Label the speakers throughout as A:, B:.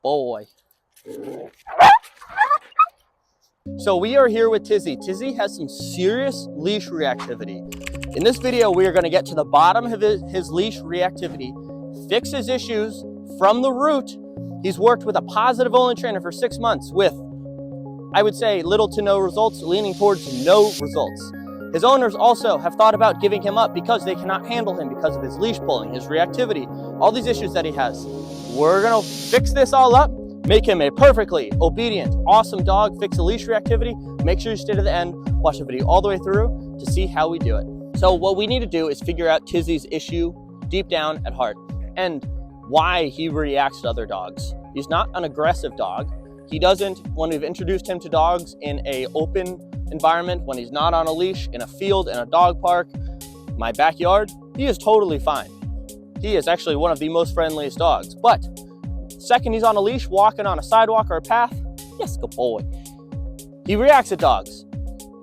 A: boy. So we are here with Tizzy. Tizzy has some serious leash reactivity. In this video, we are going to get to the bottom of his leash reactivity, fix his issues from the root. He's worked with a positive only trainer for 6 months with, I would say, little to no results, leaning towards no results. His owners also have thought about giving him up because they cannot handle him because of his leash pulling, his reactivity, all these issues that he has. We're going to fix this all up, make him a perfectly obedient, awesome dog, fix the leash reactivity. Make sure you stay to the end, watch the video all the way through to see how we do it. So what we need to do is figure out Tizzy's issue deep down at heart and why he reacts to other dogs. He's not an aggressive dog. He doesn't, when we've introduced him to dogs in an open environment, when he's not on a leash, in a field, in a dog park, my backyard, he is totally fine. He is actually one of the most friendliest dogs. But the second he's on a leash, walking on a sidewalk or a path, yes, good boy, he reacts to dogs.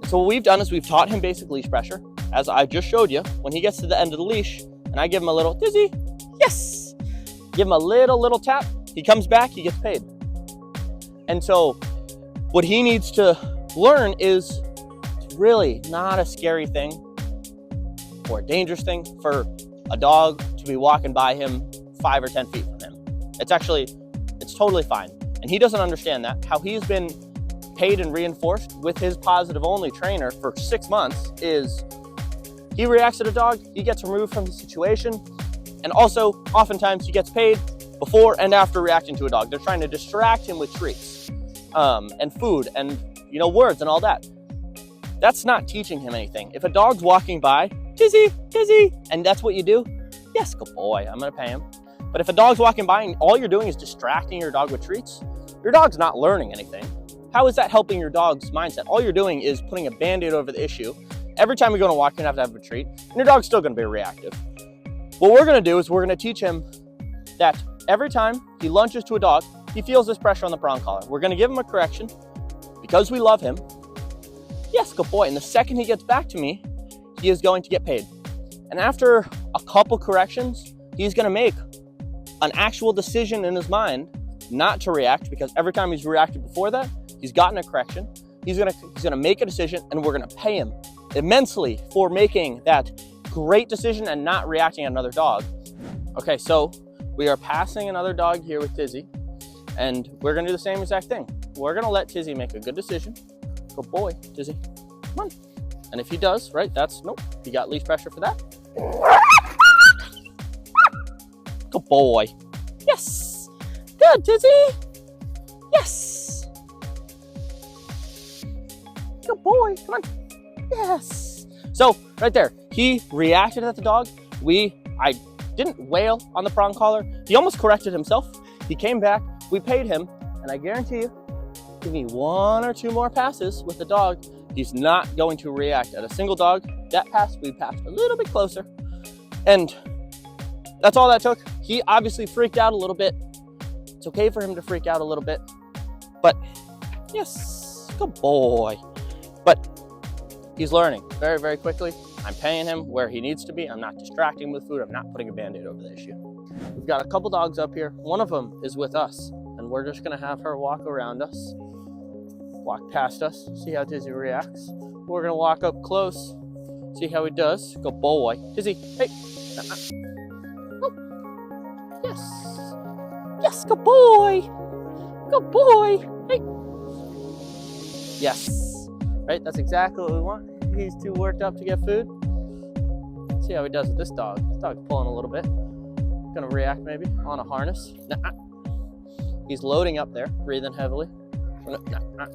A: So what we've done is we've taught him basic leash pressure, as I just showed you. When he gets to the end of the leash, and I give him a little, Tizzy, yes, give him a little tap, he comes back, he gets paid. And so what he needs to learn is it's really not a scary thing or a dangerous thing for a dog to be walking by him 5 or 10 feet from him. It's totally fine. And he doesn't understand that. How he's been paid and reinforced with his positive only trainer for 6 months is he reacts to a dog, he gets removed from the situation, and also oftentimes he gets paid before and after reacting to a dog. They're trying to distract him with treats and food and words and all that. That's not teaching him anything. If a dog's walking by, Tizzy, Tizzy, and that's what you do, yes, good boy, I'm gonna pay him. But if a dog's walking by and all you're doing is distracting your dog with treats, your dog's not learning anything. How is that helping your dog's mindset? All you're doing is putting a Band-Aid over the issue. Every time you go on a walk, you're gonna have to have a treat, and your dog's still gonna be reactive. What we're gonna do is we're gonna teach him that every time he lunges to a dog, he feels this pressure on the prong collar. We're gonna give him a correction because we love him. Yes, good boy. And the second he gets back to me, he is going to get paid. And after a couple corrections, he's gonna make an actual decision in his mind not to react, because every time he's reacted before that, he's gotten a correction. He's gonna make a decision, and we're gonna pay him immensely for making that great decision and not reacting at another dog. Okay, so we are passing another dog here with Tizzy, and we're gonna do the same exact thing. We're gonna let Tizzy make a good decision. Good boy, Tizzy, come on. And if he does, right, nope, he got leash pressure for that. Good boy, yes, good, Tizzy, yes. Good boy, come on, yes. So right there, he reacted at the dog. I didn't wail on the prong collar. He almost corrected himself. He came back, we paid him, and I guarantee you, give me 1 or 2 more passes with the dog, he's not going to react at a single dog. That pass, we passed a little bit closer, and that's all that took. He obviously freaked out a little bit. It's okay for him to freak out a little bit, but yes, good boy. But he's learning very, very quickly. I'm paying him where he needs to be. I'm not distracting him with food. I'm not putting a Band-Aid over the issue. We've got a couple dogs up here. One of them is with us, and we're just gonna have her walk around us, walk past us, see how Tizzy reacts. We're gonna walk up close, see how he does. Good boy. Tizzy, hey. Oh. Yes. Yes, good boy. Good boy. Hey. Yes. Right, that's exactly what we want. He's too worked up to get food. See how he does with this dog. This dog's pulling a little bit. Gonna react maybe on a harness. Nah. He's loading up there, breathing heavily. Nah.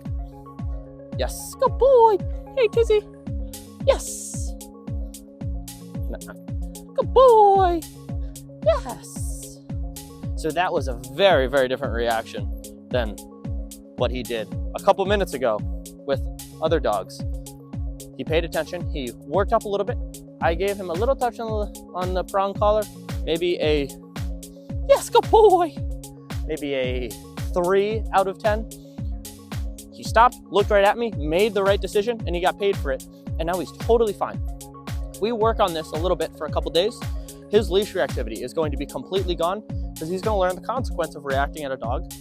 A: Yes, good boy. Hey, Tizzy. Yes. Nah. Good boy. Yes. So that was a very, very different reaction than what he did a couple minutes ago with other dogs. He paid attention, he worked up a little bit. I gave him a little touch on the prong collar, maybe a, yes, good boy, maybe a 3 out of 10. He stopped, looked right at me, made the right decision, and he got paid for it. And now he's totally fine. We work on this a little bit for a couple days. His leash reactivity is going to be completely gone because he's going to learn the consequence of reacting at a dog,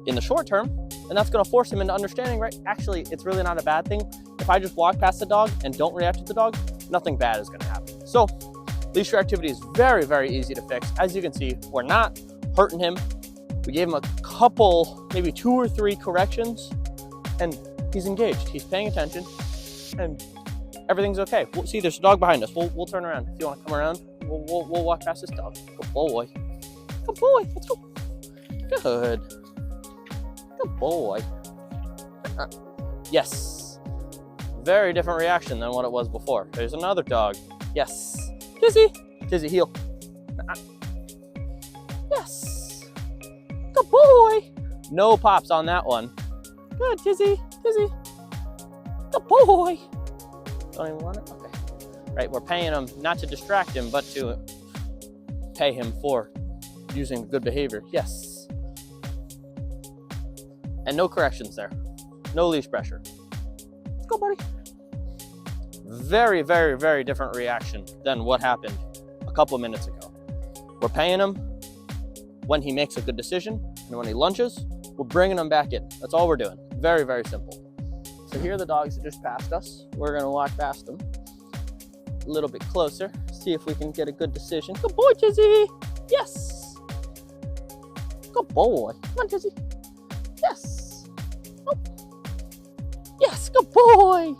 A: in the short term, and that's going to force him into understanding, right? Actually, it's really not a bad thing. If I just walk past the dog and don't react to the dog, nothing bad is going to happen. So leash reactivity is very, very easy to fix. As you can see, we're not hurting him. We gave him a couple, maybe 2 or 3 corrections, and he's engaged. He's paying attention, and everything's okay. See, there's a dog behind us. We'll turn around. If you want to come around, we'll walk past this dog. Good boy. Good boy. Let's go. Good. Good boy. Yes. Very different reaction than what it was before. There's another dog. Yes. Tizzy. Tizzy, heel. Yes. Good boy. No pops on that one. Good, Tizzy. Tizzy. Good boy. Don't even want it? Okay. Right, we're paying him not to distract him, but to pay him for using good behavior. Yes. And no corrections there. No leash pressure. Let's go, buddy. Very, very, very different reaction than what happened a couple of minutes ago. We're paying him when he makes a good decision, and when he lunges, we're bringing him back in. That's all we're doing. Very, very simple. So here are the dogs that just passed us. We're gonna walk past them a little bit closer, see if we can get a good decision. Good boy, Tizzy. Yes. Good boy. Come on, Tizzy. Yes. Oh. Yes, good boy.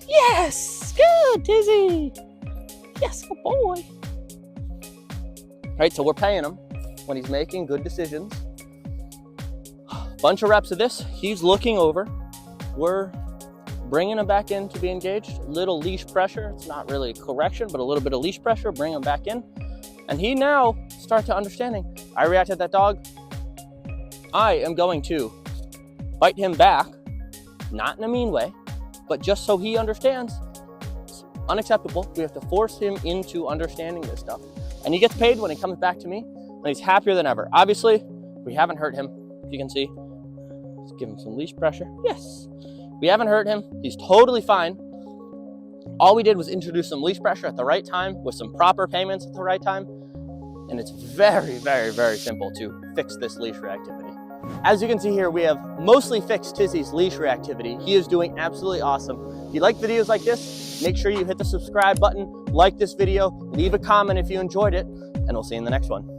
A: Yes, good, Tizzy. Yes, good boy. All right, so we're paying him when he's making good decisions. Bunch of reps of this. He's looking over. We're bringing him back in to be engaged. Little leash pressure. It's not really a correction, but a little bit of leash pressure. Bring him back in. And he now starts to understanding. I reacted to that dog. I am going to bite him back, not in a mean way, but just so he understands it's unacceptable. We have to force him into understanding this stuff. And he gets paid when he comes back to me, and he's happier than ever. Obviously, we haven't hurt him, if you can see. Let's give him some leash pressure. Yes. We haven't hurt him. He's totally fine. All we did was introduce some leash pressure at the right time with some proper payments at the right time. And it's very, very, very simple to fix this leash reactivity. As you can see here, we have mostly fixed Tizzy's leash reactivity. He is doing absolutely awesome. If you like videos like this, make sure you hit the subscribe button, like this video, leave a comment if you enjoyed it, and we'll see you in the next one.